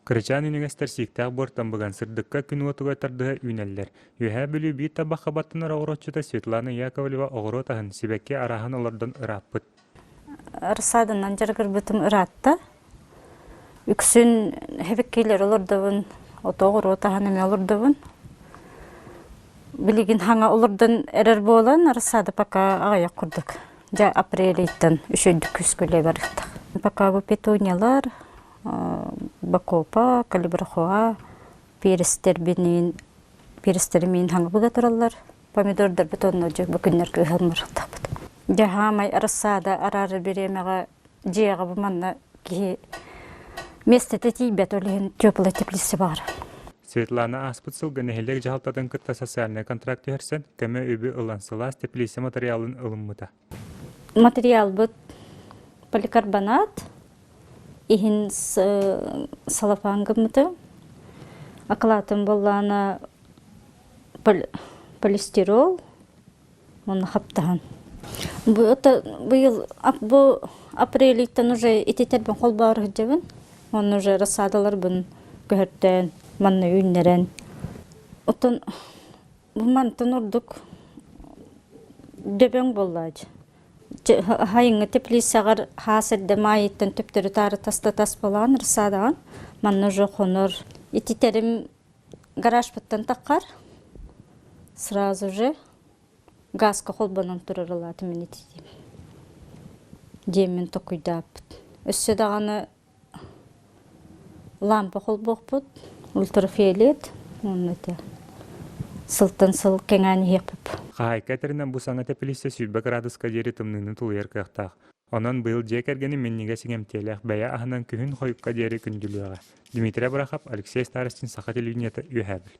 Кырычан үнігестер сиктәк бортан бұған сырдыққа күн отуға тардыға үнәллер. Үйә білі бейт таба қабаттыныр оғыротчыда Светлана Яковлева оғыротағын себекке арахан олардан ыраппыт. Арсадынан жарғыр бұтым ыратты. Үксін хебеккейлер олардығын, ото оғыротағын әме олардығын. Білігін хаңа олардан әрір болан арсады пака ағаяқ құрдық. Жа апрелейттен үшөйдік күскөлей барықтық. Пака бұл петуниялар, бакопа, калибрахоа, перестермен хаңа бұға тұралар. Помидордар бетонно жүк бүкіндер күйхалмырықтақ бұд. Жахамай арсада арары беремеға жияға бұманна ки местеті тейбет олеген теплый теплесі бар. Светлана аспыт сылгын эхелек жағалтадың кытта социальный контракт өрсен, көмі өбі ылансылас теплесі материалын ылыммыта. Материал бұд поликарбонат, ихин салафангымыты, акылатын болланы полистирол, оны қаптаған. Бұл апрелиттен уже итетербен қол бары жабын, оны уже рассадалар бұн көрттен, манны үйінерен. Отын бұмантын ұрдық дөбен болады. Хайыңы теплисағар хасырды майыттын төптері тары таста-тас болған рысадаған. Манны жоқ оныр. Итетерім гараж бұттан таққар. Сразу же газқа қолбанын тұрырылады мен етедем. Демен тұқыйдап бұд. Өссе дағаны лампа қол боқ бұд. Ультрафиолет. Оны да сылтын сыл кеңәні епіп. Қай кәтерінен бұл саңа тепелесе сүйбі градусқа дері тымныңны тұлыр қияқтақ. Онан бұл жек әргені меннеге сіңемтелек бәя ағынан күхін қойыпқа дері күнділіға. Дмитрий Брахап, Алексей Старостин, Саха телевидениеті, Үйәбіл.